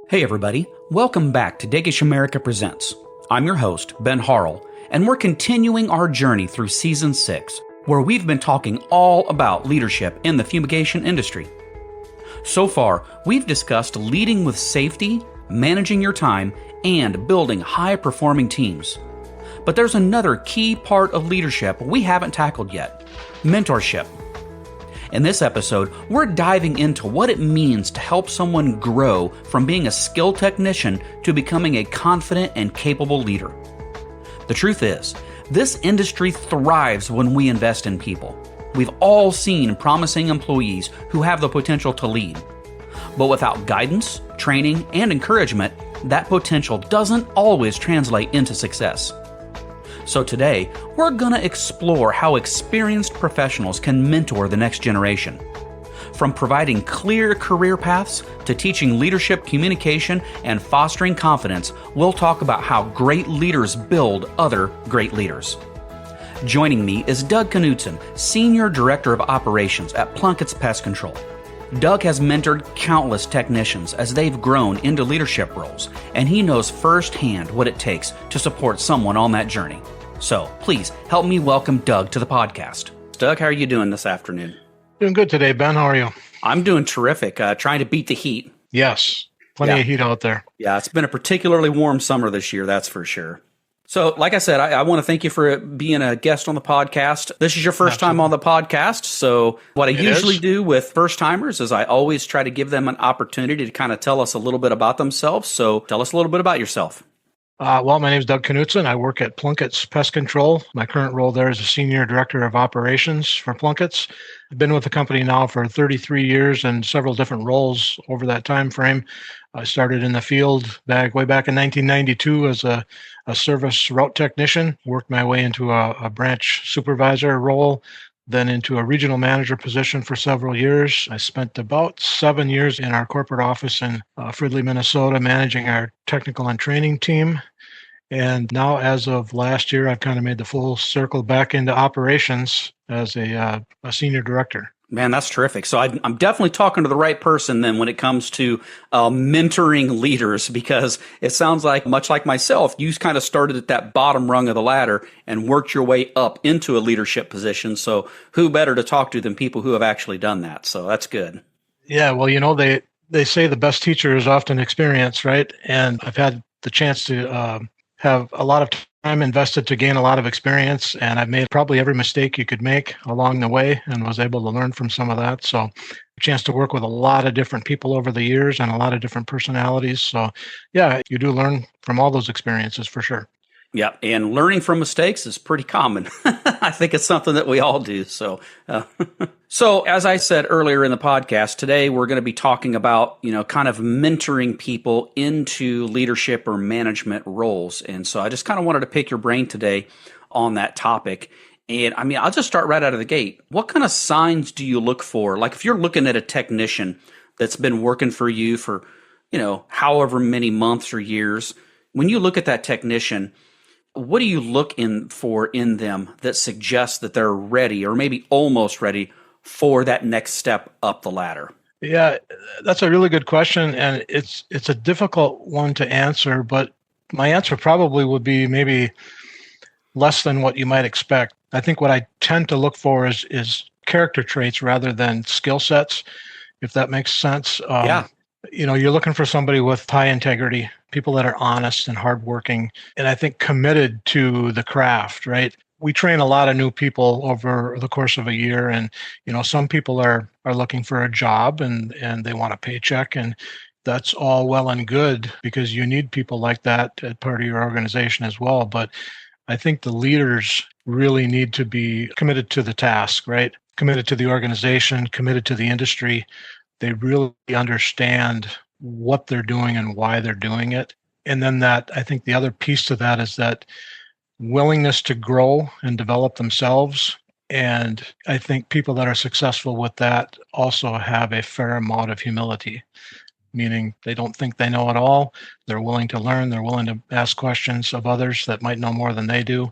Hey everybody, welcome back to Dagish America Presents. I'm your host, Ben Harrell, and we're continuing our journey through Season 6, where we've been talking all about leadership in the fumigation industry. So far, we've discussed leading with safety, managing your time, and building high-performing teams. But there's another key part of leadership we haven't tackled yet: mentorship. In this episode, we're diving into what it means to help someone grow from being a skilled technician to becoming a confident and capable leader. The truth is, this industry thrives when we invest in people. We've all seen promising employees who have the potential to lead. But without guidance, training, and encouragement, that potential doesn't always translate into success. So today, we're going to explore how experienced professionals can mentor the next generation. From providing clear career paths to teaching leadership communication and fostering confidence, we'll talk about how great leaders build other great leaders. Joining me is Doug Knudsen, Senior Director of Operations at Plunkett's Pest Control. Doug has mentored countless technicians as they've grown into leadership roles, and he knows firsthand what it takes to support someone on that journey. So please help me welcome Doug to the podcast. Doug, how are you doing this afternoon? Doing good today, Ben. How are you? I'm doing terrific, trying to beat the heat. Yes, plenty of heat out there. Yeah, it's been a particularly warm summer this year, that's for sure. So, like I said, I want to thank you for being a guest on the podcast. This is your first time on the podcast. So what I usually do with first timers is I always try to give them an opportunity to kind of tell us a little bit about themselves. So tell us a little bit about yourself. Well, my name is Doug Knudsen. I work at Plunkett's Pest Control. My current role there is a Senior Director of Operations for Plunkett's. I've been with the company now for 33 years and several different roles over that time frame. I started in the field way back in 1992 as a service route technician, worked my way into a branch supervisor role, then into a regional manager position for several years. I spent about 7 years in our corporate office in Fridley, Minnesota, managing our technical and training team. And now, as of last year, I've kind of made the full circle back into operations as a senior director. Man, that's terrific. So I'm definitely talking to the right person then when it comes to mentoring leaders, because it sounds like, much like myself, you kind of started at that bottom rung of the ladder and worked your way up into a leadership position. So who better to talk to than people who have actually done that? So that's good. Yeah, well, they say the best teacher is often experience, right? And I've had the chance to have a lot of time invested to gain a lot of experience, and I've made probably every mistake you could make along the way and was able to learn from some of that. So a chance to work with a lot of different people over the years and a lot of different personalities. So yeah, you do learn from all those experiences for sure. Yeah, and learning from mistakes is pretty common. I think it's something that we all do. So as I said earlier in the podcast, today we're going to be talking about, kind of mentoring people into leadership or management roles. And so I just kind of wanted to pick your brain today on that topic. And I'll just start right out of the gate. What kind of signs do you look for? Like if you're looking at a technician that's been working for you for, however many months or years, when you look at that technician, what do you look for in them that suggests that they're ready or maybe almost ready for that next step up the ladder? Yeah, that's a really good question, and it's a difficult one to answer, but my answer probably would be maybe less than what you might expect. I think what I tend to look for is character traits rather than skill sets, if that makes sense. Yeah. You're looking for somebody with high integrity, people that are honest and hardworking, and I think committed to the craft, right? We train a lot of new people over the course of a year, and some people are looking for a job and they want a paycheck, and that's all well and good because you need people like that as part of your organization as well. But I think the leaders really need to be committed to the task, right? Committed to the organization, committed to the industry. They really understand what they're doing and why they're doing it. And then I think the other piece to that is that willingness to grow and develop themselves. And I think people that are successful with that also have a fair amount of humility, meaning they don't think they know it all. They're willing to learn. They're willing to ask questions of others that might know more than they do.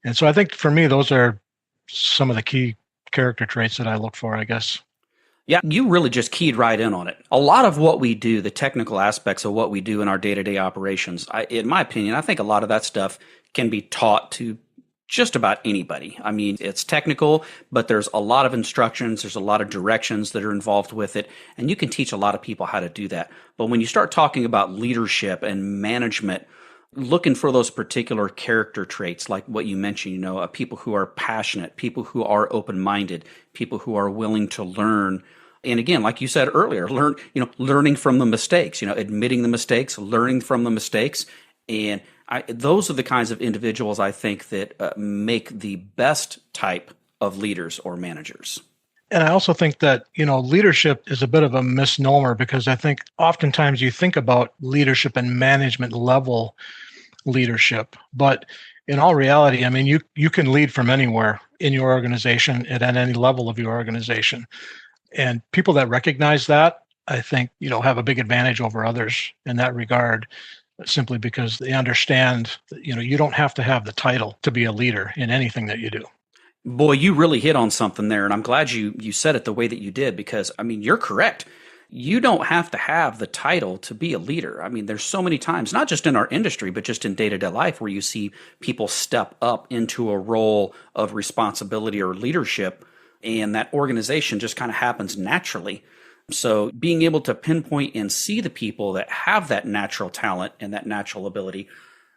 And so I think for me, those are some of the key character traits that I look for, I guess. Yeah, you really just keyed right in on it. A lot of what we do, the technical aspects of what we do in our day-to-day operations, in my opinion, I think a lot of that stuff can be taught to just about anybody. I mean, it's technical, but there's a lot of instructions, there's a lot of directions that are involved with it, and you can teach a lot of people how to do that. But when you start talking about leadership and management, looking for those particular character traits, like what you mentioned, people who are passionate, people who are open-minded, people who are willing to learn. And again, like you said earlier, learning from the mistakes, admitting the mistakes, learning from the mistakes. And those are the kinds of individuals I think that make the best type of leaders or managers. And I also think that, leadership is a bit of a misnomer, because I think oftentimes you think about leadership and management level leadership, but in all reality, I mean, you can lead from anywhere in your organization and at any level of your organization. And people that recognize that, I think, have a big advantage over others in that regard, simply because they understand that, you don't have to have the title to be a leader in anything that you do. Boy, you really hit on something there, and I'm glad you said it the way that you did, because I mean, you're correct. You don't have to have the title to be a leader. I mean, there's so many times, not just in our industry, but just in day-to-day life, where you see people step up into a role of responsibility or leadership, and that organization just kind of happens naturally. So being able to pinpoint and see the people that have that natural talent and that natural ability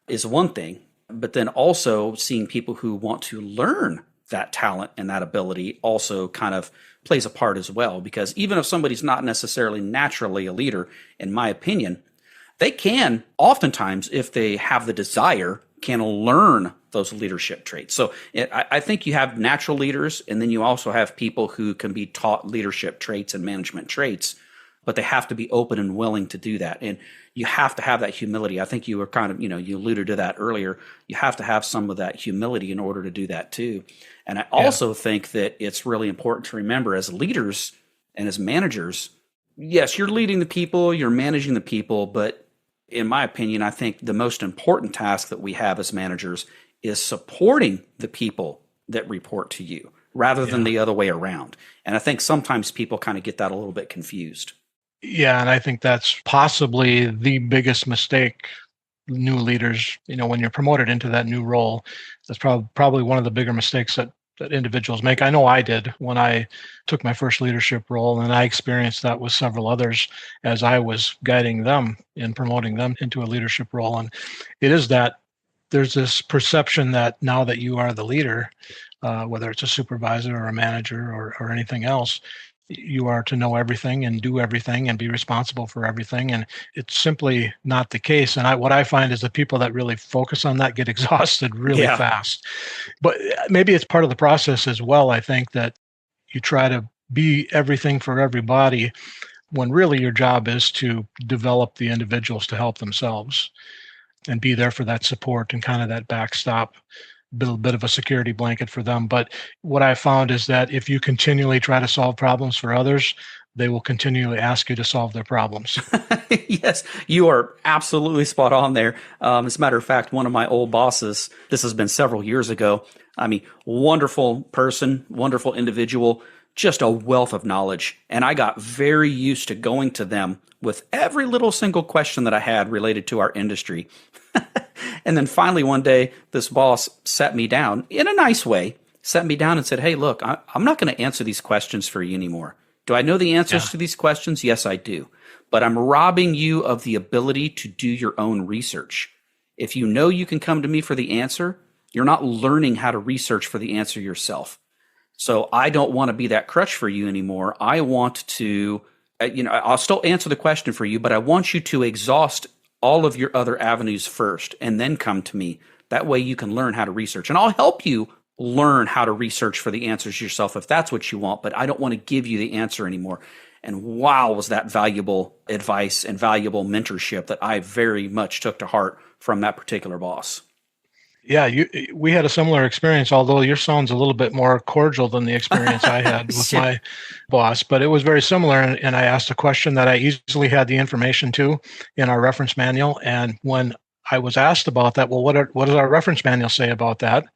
is one thing, but then also seeing people who want to learn that talent and that ability also kind of plays a part as well. Because even if somebody's not necessarily naturally a leader, in my opinion, they can oftentimes, if they have the desire, can learn those leadership traits. So I think you have natural leaders, and then you also have people who can be taught leadership traits and management traits, but they have to be open and willing to do that. And you have to have that humility. I think you were kind of, you alluded to that earlier. You have to have some of that humility in order to do that too. And I also think that it's really important to remember, as leaders and as managers, yes, you're leading the people, you're managing the people, but in my opinion, I think the most important task that we have as managers is supporting the people that report to you rather than the other way around. And I think sometimes people kind of get that a little bit confused. Yeah, and I think that's possibly the biggest mistake new leaders, when you're promoted into that new role. That's probably one of the bigger mistakes that individuals make. I know I did when I took my first leadership role, and I experienced that with several others as I was guiding them and promoting them into a leadership role. And it is that there's this perception that now that you are the leader, whether it's a supervisor or a manager or anything else, you are to know everything and do everything and be responsible for everything. And it's simply not the case. And what I find is the people that really focus on that get exhausted really fast. But maybe it's part of the process as well. I think that you try to be everything for everybody when really your job is to develop the individuals to help themselves and be there for that support and kind of that backstop, bit of a security blanket for them. But what I found is that if you continually try to solve problems for others, they will continually ask you to solve their problems. Yes, you are absolutely spot on there. As a matter of fact, one of my old bosses, this has been several years ago. I mean, wonderful person, wonderful individual, just a wealth of knowledge. And I got very used to going to them with every little single question that I had related to our industry. And then finally one day, this boss sat me down in a nice way, sat me down and said, "Hey, look, I'm not going to answer these questions for you anymore. Do I know the answers to these questions? Yes, I do. But I'm robbing you of the ability to do your own research. If you know you can come to me for the answer, you're not learning how to research for the answer yourself. So I don't want to be that crutch for you anymore. I want to, I'll still answer the question for you, but I want you to exhaust all of your other avenues first and then come to me. That way you can learn how to research. And I'll help you learn how to research for the answers yourself if that's what you want, but I don't want to give you the answer anymore." And wow, was that valuable advice and valuable mentorship that I very much took to heart from that particular boss. Yeah, we had a similar experience, although yours sounds a little bit more cordial than the experience I had with my boss, but it was very similar. And I asked a question that I easily had the information to in our reference manual. And when I was asked about that, well, what does our reference manual say about that?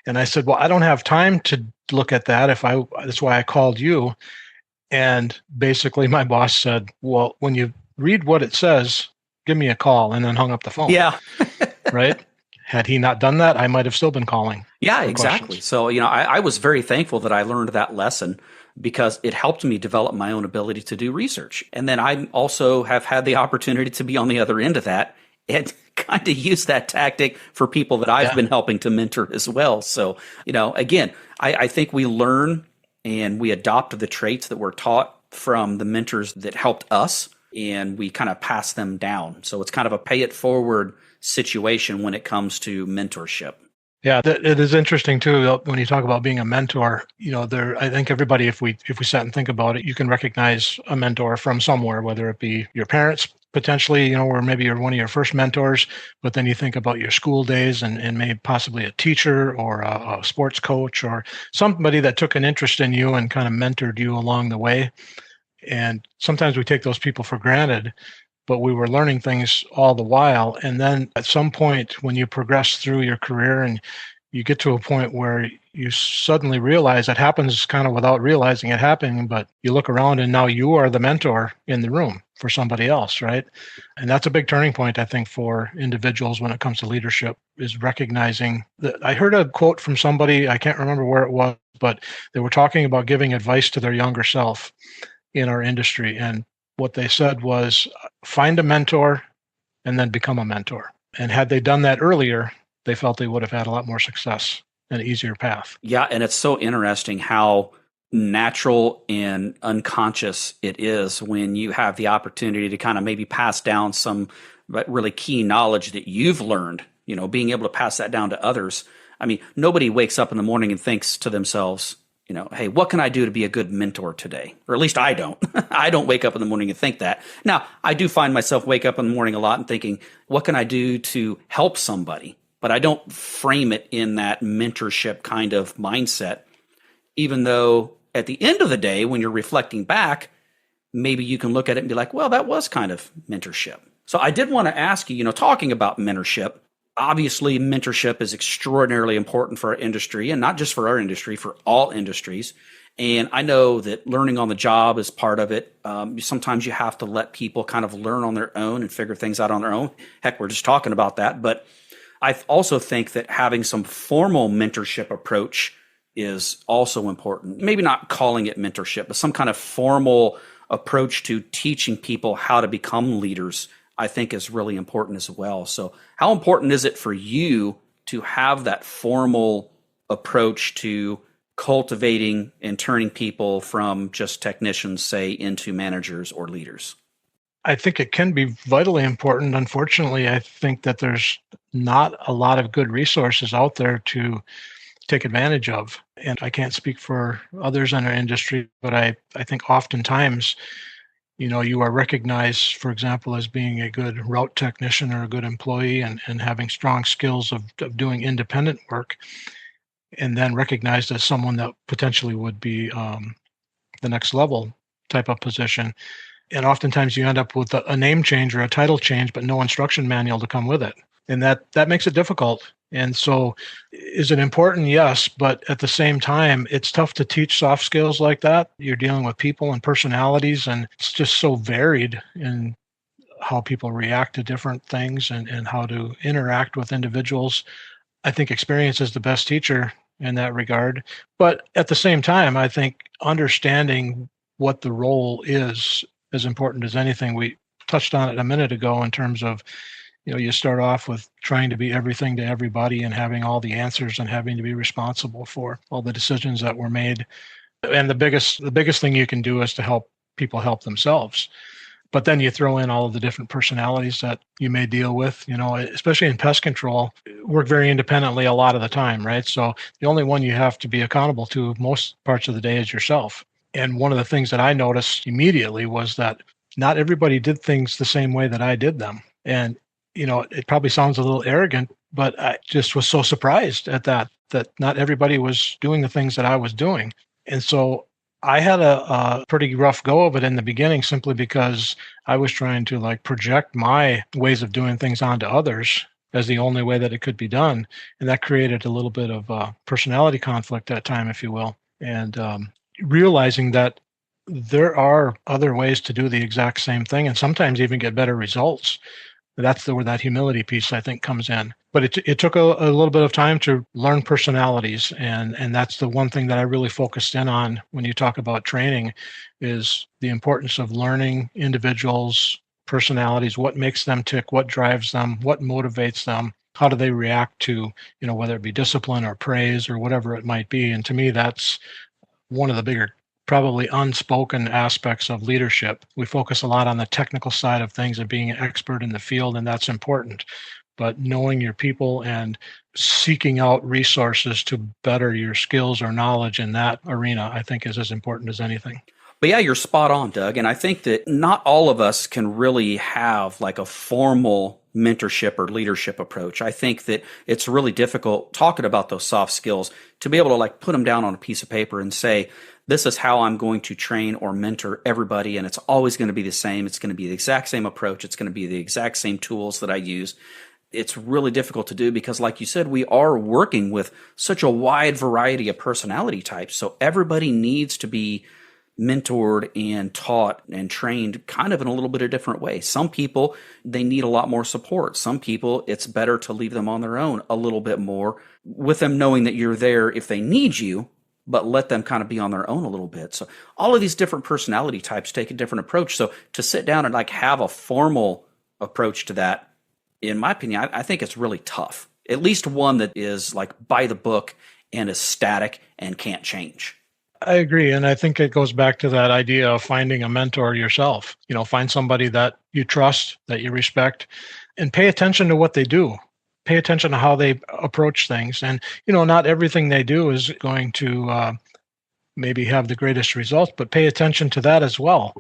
And I said, well, I don't have time to look at that. That's why I called you. And basically my boss said, well, when you read what it says, give me a call, and then hung up the phone. Yeah. Right? Had he not done that, I might have still been calling Yeah, for exactly. questions. So, I was very thankful that I learned that lesson because it helped me develop my own ability to do research. And then I also have had the opportunity to be on the other end of that and kind of use that tactic for people that I've Yeah. been helping to mentor as well. So, again, I think we learn and we adopt the traits that we're taught from the mentors that helped us, and we kind of pass them down. So it's kind of a pay it forward situation when it comes to mentorship. Yeah, it is interesting too when you talk about being a mentor. I think everybody, if we sat and think about it, you can recognize a mentor from somewhere, whether it be your parents potentially, or maybe you're one of your first mentors. But then you think about your school days and maybe possibly a teacher or a sports coach or somebody that took an interest in you and kind of mentored you along the way. And sometimes we take those people for granted, but we were learning things all the while. And then at some point, when you progress through your career and you get to a point where you suddenly realize it happens kind of without realizing it happening, but you look around and now you are the mentor in the room for somebody else, right? And that's a big turning point, I think, for individuals when it comes to leadership, is recognizing that. I heard a quote from somebody, I can't remember where it was, but they were talking about giving advice to their younger self in our industry. And what they said was find a mentor and then become a mentor. And had they done that earlier, they felt they would have had a lot more success and an easier path. Yeah, and it's so interesting how natural and unconscious it is when you have the opportunity to kind of maybe pass down some really key knowledge that you've learned, being able to pass that down to others. I mean, nobody wakes up in the morning and thinks to themselves, hey, what can I do to be a good mentor today? Or at least I don't. I don't wake up in the morning and think that. Now, I do find myself wake up in the morning a lot and thinking, what can I do to help somebody? But I don't frame it in that mentorship kind of mindset, even though at the end of the day, when you're reflecting back, maybe you can look at it and be like, well, that was kind of mentorship. So I did want to ask you, talking about mentorship, obviously mentorship is extraordinarily important for our industry, and not just for our industry, for all industries. And I know that learning on the job is part of it. Sometimes you have to let people kind of learn on their own and figure things out on their own. Heck, we're just talking about that. But I also think that having some formal mentorship approach is also important. Maybe not calling it mentorship, but some kind of formal approach to teaching people how to become leaders, I think, is really important as well. So how important is it for you to have that formal approach to cultivating and turning people from just technicians, say, into managers or leaders? I think it can be vitally important. Unfortunately, I think that there's not a lot of good resources out there to take advantage of. And I can't speak for others in our industry, but I think oftentimes, you are recognized, for example, as being a good route technician or a good employee and having strong skills of doing independent work, and then recognized as someone that potentially would be the next level type of position. And oftentimes you end up with a name change or a title change, but no instruction manual to come with it. And that makes it difficult. And so is it important? Yes. But at the same time, it's tough to teach soft skills like that. You're dealing with people and personalities, and it's just so varied in how people react to different things and how to interact with individuals. I think experience is the best teacher in that regard. But at the same time, I think understanding what the role is as important as anything. We touched on it a minute ago in terms of, you start off with trying to be everything to everybody and having all the answers and having to be responsible for all the decisions that were made. And the biggest thing you can do is to help people help themselves. But then you throw in all of the different personalities that you may deal with, especially in pest control, work very independently a lot of the time, right? So the only one you have to be accountable to most parts of the day is yourself. And one of the things that I noticed immediately was that not everybody did things the same way that I did them. And, it probably sounds a little arrogant, but I just was so surprised at that not everybody was doing the things that I was doing. And so I had a pretty rough go of it in the beginning, simply because I was trying to project my ways of doing things onto others as the only way that it could be done. And that created a little bit of personality conflict at that time, if you will. And realizing that there are other ways to do the exact same thing and sometimes even get better results. That's where that humility piece, I think, comes in. But it took a little bit of time to learn personalities. And that's the one thing that I really focused in on when you talk about training is the importance of learning individuals' personalities, what makes them tick, what drives them, what motivates them, how do they react to, whether it be discipline or praise or whatever it might be. And to me, that's one of the bigger, probably unspoken aspects of leadership. We focus a lot on the technical side of things and being an expert in the field, and that's important. But knowing your people and seeking out resources to better your skills or knowledge in that arena, I think is as important as anything. But yeah, you're spot on, Doug. And I think that not all of us can really have like a formal mentorship or leadership approach. I think that it's really difficult talking about those soft skills to be able to like put them down on a piece of paper and say, this is how I'm going to train or mentor everybody. And it's always going to be the same. It's going to be the exact same approach. It's going to be the exact same tools that I use. It's really difficult to do because, like you said, we are working with such a wide variety of personality types. So everybody needs to be mentored and taught and trained kind of in a little bit of different way. Some people, they need a lot more support. Some people, it's better to leave them on their own a little bit more with them knowing that you're there if they need you, but let them kind of be on their own a little bit. So all of these different personality types take a different approach. So to sit down and like have a formal approach to that, in my opinion, I think it's really tough. At least one that is like by the book and is static and can't change. I agree. And I think it goes back to that idea of finding a mentor yourself. Find somebody that you trust, that you respect, and pay attention to what they do. Pay attention to how they approach things. And, not everything they do is going to maybe have the greatest results, but pay attention to that as well,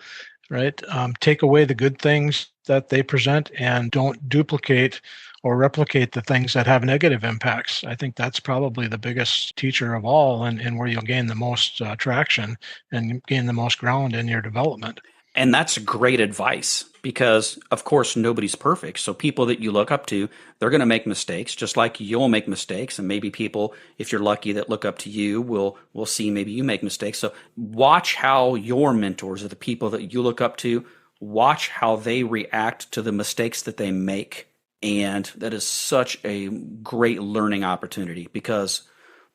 right? Take away the good things that they present and don't duplicate or replicate the things that have negative impacts. I think that's probably the biggest teacher of all and where you'll gain the most traction and gain the most ground in your development. And that's great advice because, of course, nobody's perfect. So people that you look up to, they're going to make mistakes just like you'll make mistakes. And maybe people, if you're lucky, that look up to you will see maybe you make mistakes. So watch how your mentors or the people that you look up to, watch how they react to the mistakes that they make. And that is such a great learning opportunity because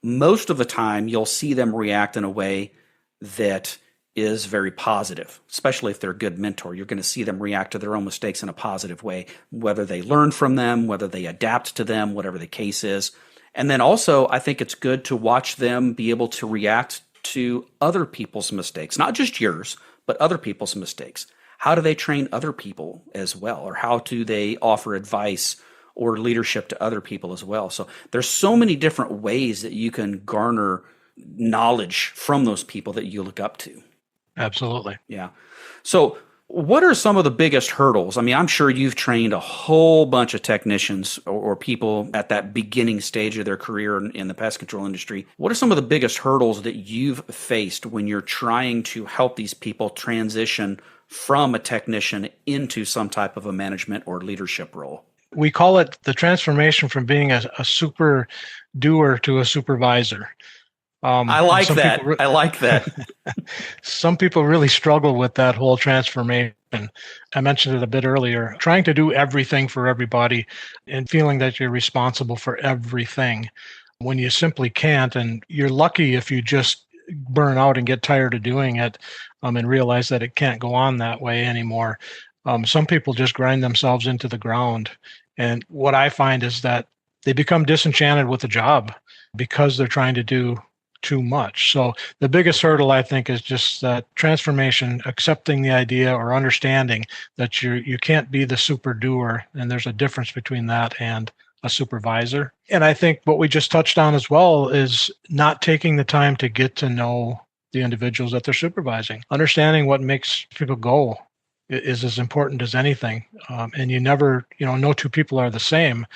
most of the time you'll see them react in a way that is very positive, especially if they're a good mentor. You're going to see them react to their own mistakes in a positive way, whether they learn from them, whether they adapt to them, whatever the case is. And then also, I think it's good to watch them be able to react to other people's mistakes, not just yours, but other people's mistakes. How do they train other people as well? Or how do they offer advice or leadership to other people as well? So there's so many different ways that you can garner knowledge from those people that you look up to. Absolutely. Yeah. So what are some of the biggest hurdles? I mean, I'm sure you've trained a whole bunch of technicians or people at that beginning stage of their career in the pest control industry. What are some of the biggest hurdles that you've faced when you're trying to help these people transition from a technician into some type of a management or leadership role? We call it the transformation from being a super doer to a supervisor. I like that. I like that. Some people really struggle with that whole transformation. I mentioned it a bit earlier, trying to do everything for everybody and feeling that you're responsible for everything when you simply can't. And you're lucky if you just burn out and get tired of doing it and realize that it can't go on that way anymore. Some people just grind themselves into the ground. And what I find is that they become disenchanted with the job because they're trying to do too much. So the biggest hurdle, I think, is just that transformation, accepting the idea or understanding that you can't be the super doer, and there's a difference between that and a supervisor. And I think what we just touched on as well is not taking the time to get to know the individuals that they're supervising. Understanding what makes people go is as important as anything. And you never, no two people are the same.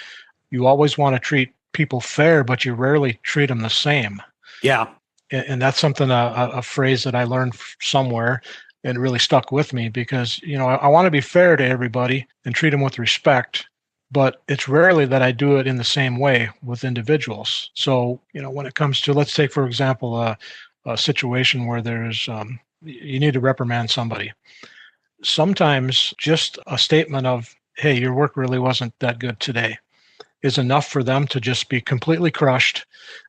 You always want to treat people fair, but you rarely treat them the same. Yeah. And that's something, a phrase that I learned somewhere and it really stuck with me because, I want to be fair to everybody and treat them with respect, but it's rarely that I do it in the same way with individuals. So, when it comes to, let's take, for example, a situation where there's you need to reprimand somebody. Sometimes just a statement of, hey, your work really wasn't that good today, is enough for them to just be completely crushed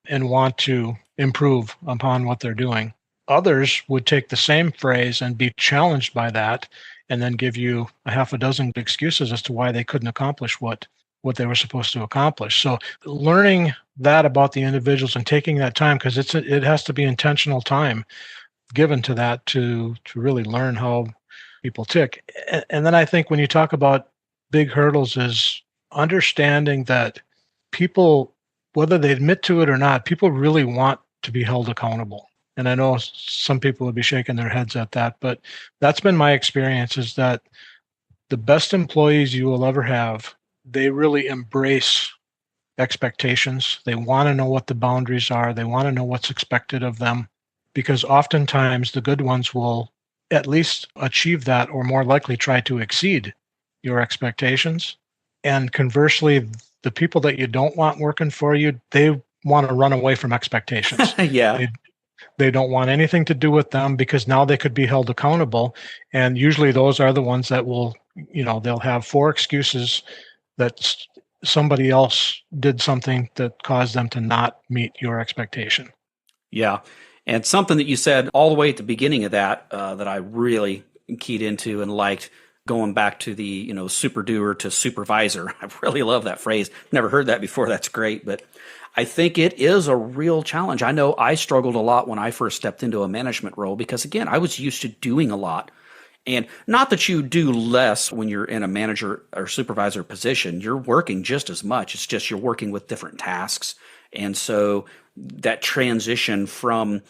and want to improve upon what they're doing. Others would take the same phrase and be challenged by that and then give you a half a dozen excuses as to why they couldn't accomplish what they were supposed to accomplish. So learning that about the individuals and taking that time, because it has to be intentional time given to that to really learn how people tick. And then I think when you talk about big hurdles is understanding that people, whether they admit to it or not, people really want to be held accountable. And I know some people would be shaking their heads at that, but that's been my experience is that the best employees you will ever have, they really embrace expectations. They want to know what the boundaries are. They want to know what's expected of them because oftentimes the good ones will at least achieve that or more likely try to exceed your expectations. And conversely, the people that you don't want working for you, they want to run away from expectations. Yeah. They don't want anything to do with them because now they could be held accountable. And usually those are the ones that will, they'll have 4 excuses that somebody else did something that caused them to not meet your expectation. Yeah. And something that you said all the way at the beginning of that, that I really keyed into and liked, going back to the, super doer to supervisor. I really love that phrase. Never heard that before. That's great. But I think it is a real challenge. I know I struggled a lot when I first stepped into a management role because, again, I was used to doing a lot. And not that you do less when you're in a manager or supervisor position. You're working just as much. It's just you're working with different tasks. And so that transition from,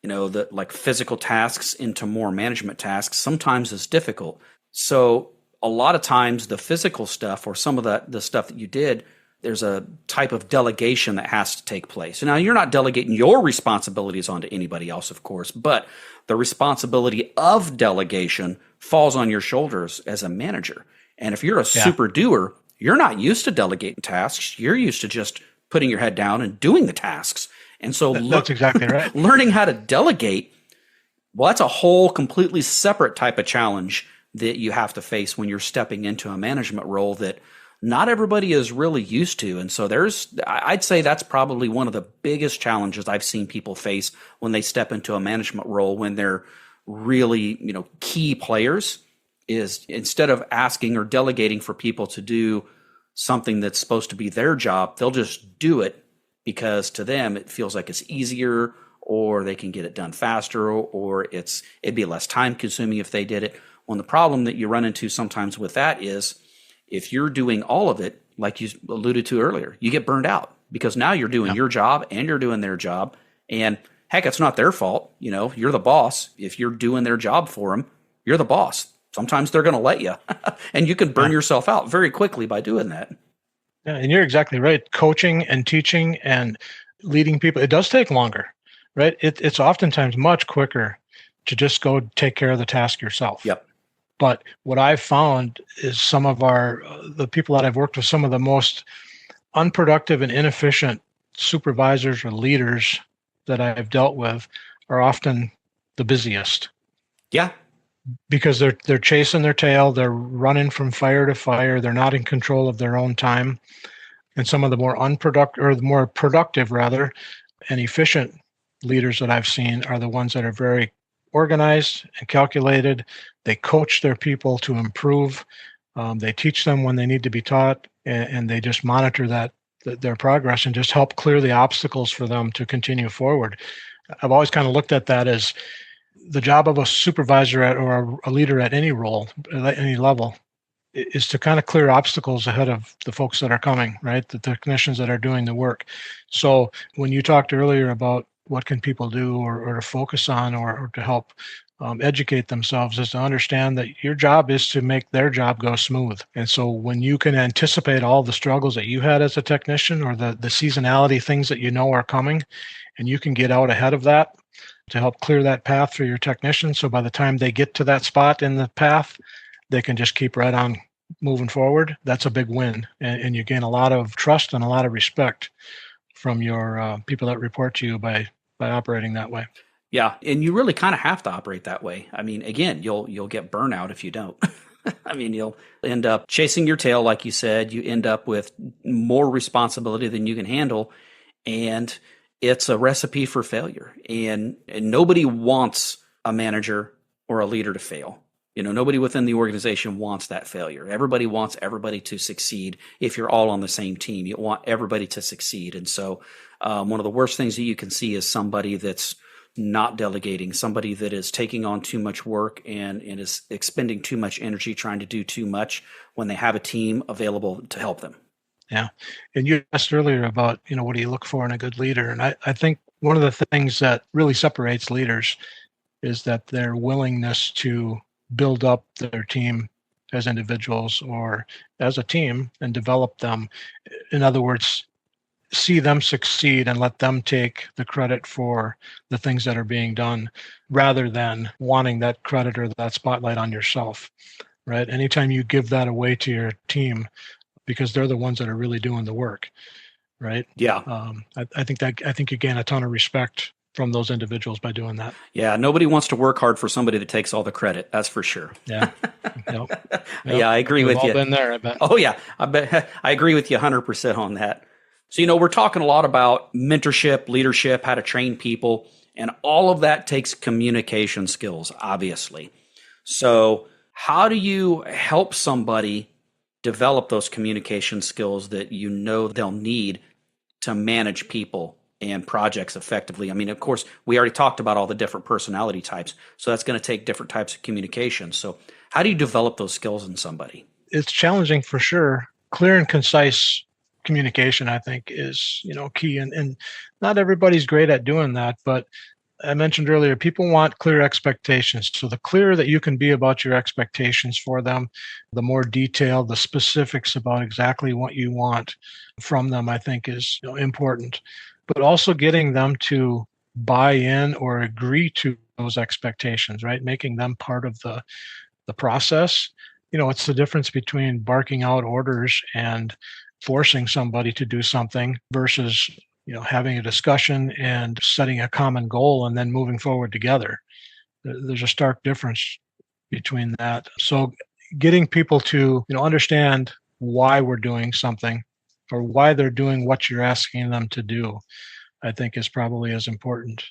the like physical tasks into more management tasks sometimes is difficult. So a lot of times the physical stuff or some of the stuff that you did, there's a type of delegation that has to take place. Now, you're not delegating your responsibilities onto anybody else, of course, but the responsibility of delegation falls on your shoulders as a manager. And if you're a super doer, you're not used to delegating tasks. You're used to just putting your head down and doing the tasks. And so that's exactly right. Learning how to delegate, well, that's a whole completely separate type of challenge that you have to face when you're stepping into a management role that not everybody is really used to. And so I'd say that's probably one of the biggest challenges I've seen people face when they step into a management role when they're really, key players, is instead of asking or delegating for people to do something that's supposed to be their job, they'll just do it because to them it feels like it's easier or they can get it done faster or it'd be less time consuming if they did it. When the problem that you run into sometimes with that is if you're doing all of it, like you alluded to earlier, you get burned out because now you're doing your job and you're doing their job. And heck, it's not their fault. You're the boss. If you're doing their job for them, you're the boss. Sometimes they're going to let you and you can burn yourself out very quickly by doing that. Yeah, and you're exactly right. Coaching and teaching and leading people, it does take longer, right? It's oftentimes much quicker to just go take care of the task yourself. Yep. But what I've found is some of the people that I've worked with, some of the most unproductive and inefficient supervisors or leaders that I've dealt with are often the busiest. Yeah. Because they're chasing their tail, they're running from fire to fire, they're not in control of their own time. And some of the more unproductive or the more productive rather and efficient leaders that I've seen are the ones that are very organized and calculated. They coach their people to improve. They teach them when they need to be taught, and they just monitor their progress and just help clear the obstacles for them to continue forward. I've always kind of looked at that as the job of a supervisor or a leader at any role, at any level, is to kind of clear obstacles ahead of the folks that are coming, right? The technicians that are doing the work. So when you talked earlier about what can people do or to focus on or to help educate themselves, is to understand that your job is to make their job go smooth. And so when you can anticipate all the struggles that you had as a technician or the seasonality things that are coming, and you can get out ahead of that to help clear that path for your technicians. So by the time they get to that spot in the path, they can just keep right on moving forward. That's a big win. And you gain a lot of trust and a lot of respect from your people that report to you by operating that way. Yeah, and you really kind of have to operate that way. I mean, again, you'll get burnout if you don't. I mean, you'll end up chasing your tail, like you said. You end up with more responsibility than you can handle, and it's a recipe for failure. And nobody wants a manager or a leader to fail. You know, nobody within the organization wants that failure. Everybody wants everybody to succeed. If you're all on the same team, you want everybody to succeed. And so, one of the worst things that you can see is somebody that's not delegating, somebody that is taking on too much work and is expending too much energy trying to do too much when they have a team available to help them. Yeah. And you asked earlier about, what do you look for in a good leader? And I think one of the things that really separates leaders is that their willingness to build up their team as individuals or as a team and develop them. In other words, see them succeed and let them take the credit for the things that are being done rather than wanting that credit or that spotlight on yourself, right? Anytime you give that away to your team, because they're the ones that are really doing the work, right? Yeah. I think you gain a ton of respect from those individuals by doing that. Yeah. Nobody wants to work hard for somebody that takes all the credit. That's for sure. Yeah. Yep. Yeah, I agree We've with all you. been there, I bet. Oh yeah. I bet I agree with you 100% on that. So, we're talking a lot about mentorship, leadership, how to train people, and all of that takes communication skills, obviously. So, how do you help somebody develop those communication skills that they'll need to manage people and projects effectively? I mean, of course, we already talked about all the different personality types, so that's going to take different types of communication. So, how do you develop those skills in somebody? It's challenging for sure. Clear and concise communication, I think, is key, and not everybody's great at doing that. But I mentioned earlier, people want clear expectations. So the clearer that you can be about your expectations for them, the more detailed, the specifics about exactly what you want from them, I think is important. But also getting them to buy in or agree to those expectations, right? Making them part of the process. It's the difference between barking out orders and forcing somebody to do something versus having a discussion and setting a common goal and then moving forward together. There's a stark difference between that. So getting people to understand why we're doing something or why they're doing what you're asking them to do, I think is probably as important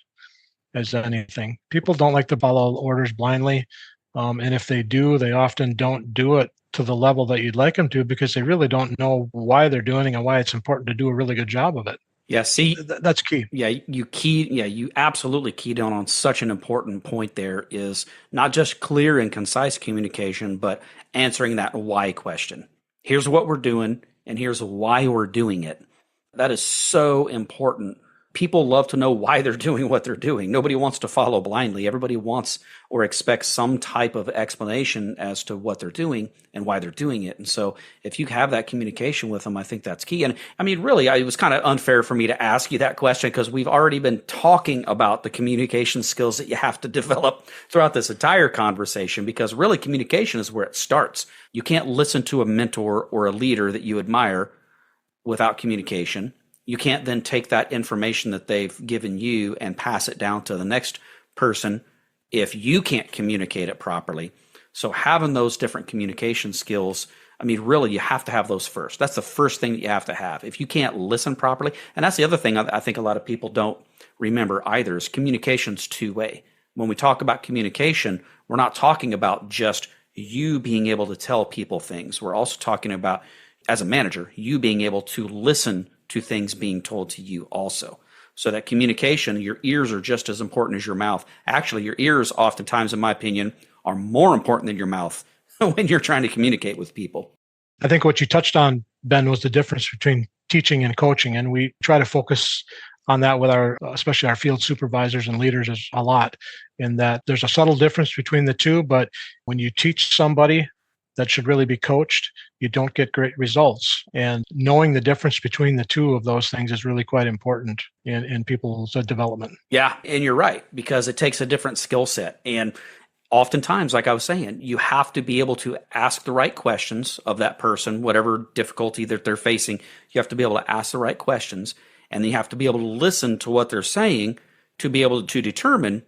as anything. People don't like to follow orders blindly. And if they do, they often don't do it to the level that you'd like them to because they really don't know why they're doing it and why it's important to do a really good job of it. Yeah, see, that's key. Yeah, you absolutely keyed down on such an important point there is not just clear and concise communication, but answering that why question. Here's what we're doing and here's why we're doing it. That is so important. People love to know why they're doing what they're doing. Nobody wants to follow blindly. Everybody wants or expects some type of explanation as to what they're doing and why they're doing it. And so if you have that communication with them, I think that's key. And I mean, really, it was kind of unfair for me to ask you that question because we've already been talking about the communication skills that you have to develop throughout this entire conversation because really communication is where it starts. You can't listen to a mentor or a leader that you admire without communication. You can't then take that information that they've given you and pass it down to the next person if you can't communicate it properly. So having those different communication skills, I mean, really, you have to have those first. That's the first thing that you have to have. If you can't listen properly, and that's the other thing I think a lot of people don't remember either, is communication's two-way. When we talk about communication, we're not talking about just you being able to tell people things. We're also talking about, as a manager, you being able to listen to things being told to you also. So that communication, your ears are just as important as your mouth. Actually, your ears oftentimes, in my opinion, are more important than your mouth when you're trying to communicate with people. I think what you touched on, Ben, was the difference between teaching and coaching. And we try to focus on that with especially our field supervisors and leaders a lot, in that there's a subtle difference between the two. But when you teach somebody that should really be coached, you don't get great results. And knowing the difference between the two of those things is really quite important in people's development. Yeah, and you're right, because it takes a different skill set. And oftentimes, like I was saying, you have to be able to ask the right questions of that person, whatever difficulty that they're facing. You have to be able to ask the right questions, and you have to be able to listen to what they're saying to be able to determine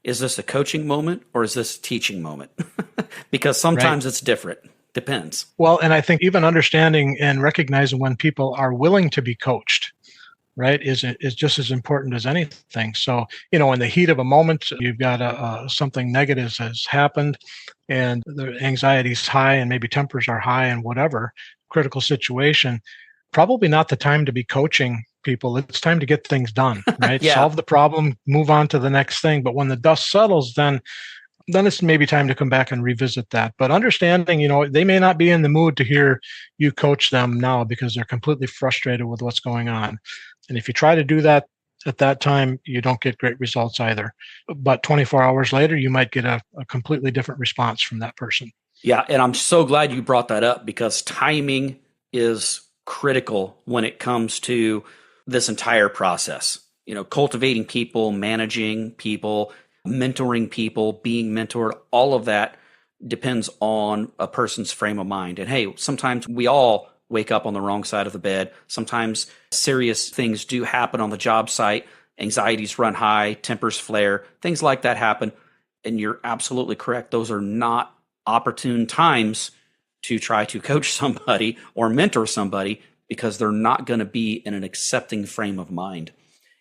is this a coaching moment or is this a teaching moment? Because Right. sometimes it's different. Depends. Well, and I think even understanding and recognizing when people are willing to be coached, right, is just as important as anything. So, in the heat of a moment, you've got something negative has happened, and the anxiety's high, and maybe tempers are high, and whatever critical situation. Probably not the time to be coaching people. It's time to get things done, right? Yeah. Solve the problem, move on to the next thing. But when the dust settles, then it's maybe time to come back and revisit that. But understanding, they may not be in the mood to hear you coach them now because they're completely frustrated with what's going on. And if you try to do that at that time, you don't get great results either. But 24 hours later, you might get a completely different response from that person. Yeah. And I'm so glad you brought that up because timing is critical when it comes to this entire process. Cultivating people, managing people, mentoring people, being mentored, all of that depends on a person's frame of mind. And hey, sometimes we all wake up on the wrong side of the bed. Sometimes serious things do happen on the job site. Anxieties run high, tempers flare, things like that happen. And you're absolutely correct. Those are not opportune times to try to coach somebody or mentor somebody because they're not going to be in an accepting frame of mind.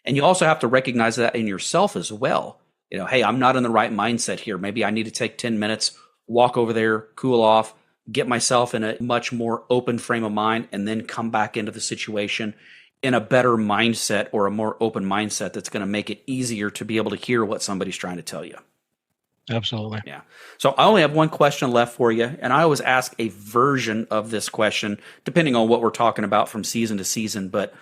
And you also have to recognize that in yourself as well. Hey, I'm not in the right mindset here. Maybe I need to take 10 minutes, walk over there, cool off, get myself in a much more open frame of mind, and then come back into the situation in a better mindset or a more open mindset that's going to make it easier to be able to hear what somebody's trying to tell you. Absolutely. Yeah. So I only have one question left for you, and I always ask a version of this question depending on what we're talking about from season to season. But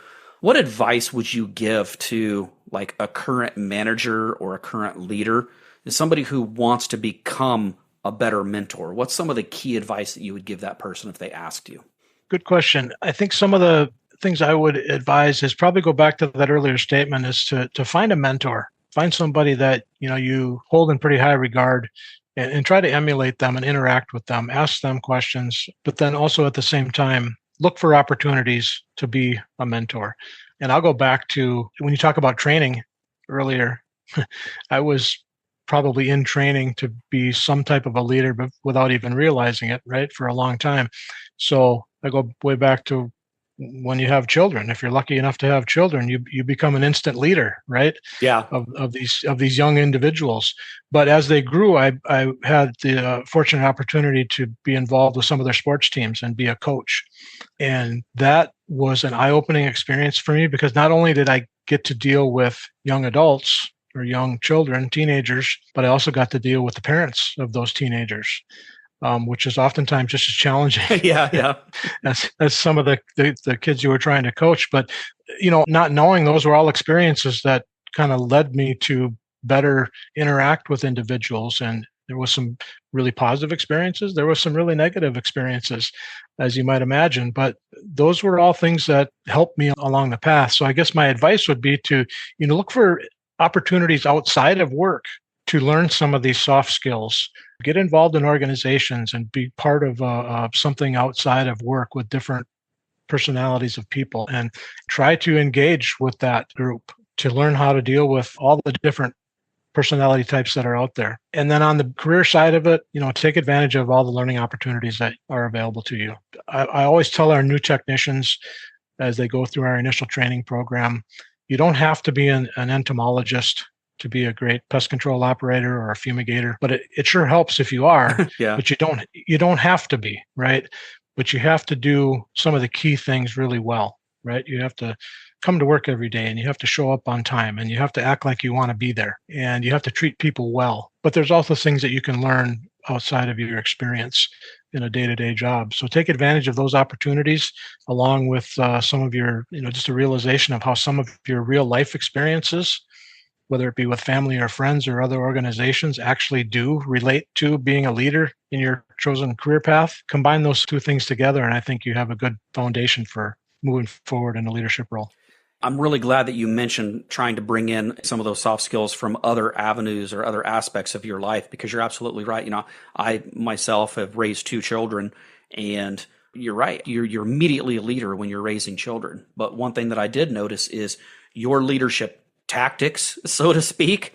what advice would you give to like a current manager or a current leader, somebody who wants to become a better mentor? What's some of the key advice that you would give that person if they asked you? Good question. I think some of the things I would advise is probably go back to that earlier statement is to find a mentor. Find somebody that you hold in pretty high regard and try to emulate them and interact with them, ask them questions, but then also at the same time, look for opportunities to be a mentor. And I'll go back to when you talk about training earlier, I was probably in training to be some type of a leader, but without even realizing it, right, for a long time. So I go way back to when you have children. If you're lucky enough to have children, you become an instant leader, right? Yeah. Of these young individuals. But as they grew, I had the fortunate opportunity to be involved with some of their sports teams and be a coach, and that was an eye-opening experience for me because not only did I get to deal with young adults or young children, teenagers, but I also got to deal with the parents of those teenagers. Which is oftentimes just as challenging Yeah. as some of the kids you were trying to coach. But, not knowing those were all experiences that kind of led me to better interact with individuals. And there was some really positive experiences. There was some really negative experiences, as you might imagine. But those were all things that helped me along the path. So I guess my advice would be to, look for opportunities outside of work to learn some of these soft skills. Get involved in organizations and be part of something outside of work with different personalities of people and try to engage with that group to learn how to deal with all the different personality types that are out there. And then on the career side of it, take advantage of all the learning opportunities that are available to you. I always tell our new technicians as they go through our initial training program, you don't have to be an entomologist to be a great pest control operator or a fumigator, but it sure helps if you are. Yeah. But you don't have to be, right? But you have to do some of the key things really well, right? You have to come to work every day and you have to show up on time and you have to act like you want to be there and you have to treat people well. But there's also things that you can learn outside of your experience in a day-to-day job. So take advantage of those opportunities along with some of your, just a realization of how some of your real life experiences, whether it be with family or friends or other organizations, actually do relate to being a leader in your chosen career path. Combine those two things together, and I think you have a good foundation for moving forward in a leadership role. I'm really glad that you mentioned trying to bring in some of those soft skills from other avenues or other aspects of your life, because you're absolutely right. I myself have raised two children, and you're right. You're immediately a leader when you're raising children. But one thing that I did notice is your leadership tactics, so to speak,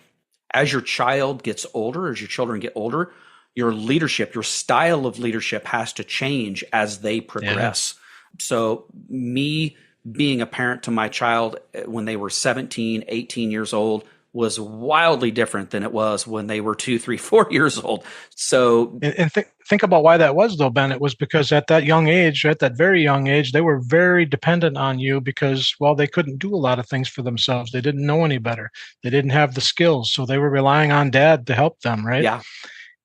As your child gets older, as your children get older, your leadership, your style of leadership has to change as they progress. So me being a parent to my child when they were 17, 18 years old was wildly different than it was when they were 2, 3, 4 years old. So, and think about why that was, though, Ben. It was because at that young age, at that very young age, they were very dependent on you because, well, they couldn't do a lot of things for themselves. They didn't know any better. They didn't have the skills. So they were relying on dad to help them, right? yeah.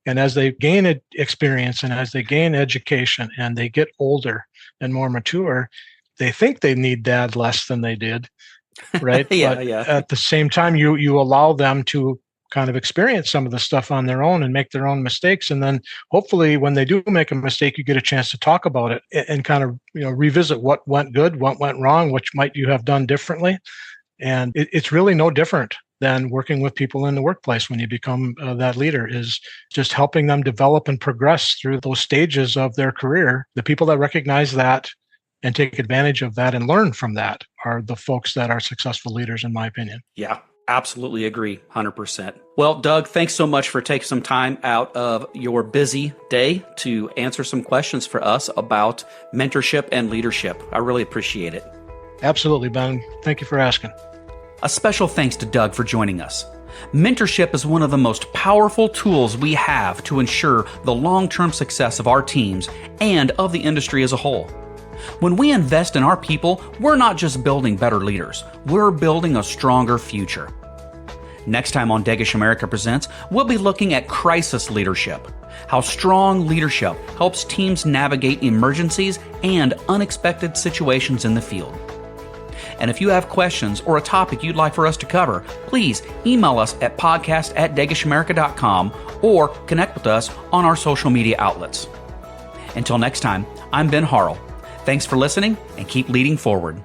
And as they gain experience and as they gain education and they get older and more mature, they think they need dad less than they did, right? Yeah, but yeah. at the same time, you allow them to kind of experience some of the stuff on their own and make their own mistakes. And then hopefully when they do make a mistake, you get a chance to talk about it and kind of, revisit what went good, what went wrong, which might you have done differently. And it's really no different than working with people in the workplace when you become that leader, is just helping them develop and progress through those stages of their career. The people that recognize that and take advantage of that and learn from that are the folks that are successful leaders, in my opinion. Yeah, absolutely agree, 100%. Well, Doug, thanks so much for taking some time out of your busy day to answer some questions for us about mentorship and leadership. I really appreciate it. Absolutely, Ben. Thank you for asking. A special thanks to Doug for joining us. Mentorship is one of the most powerful tools we have to ensure the long-term success of our teams and of the industry as a whole. When we invest in our people, we're not just building better leaders, we're building a stronger future. Next time on Dagish America Presents, we'll be looking at crisis leadership, how strong leadership helps teams navigate emergencies and unexpected situations in the field. And if you have questions or a topic you'd like for us to cover, please email us at podcast@dagishamerica.com or connect with us on our social media outlets. Until next time, I'm Ben Harrell. Thanks for listening and keep leading forward.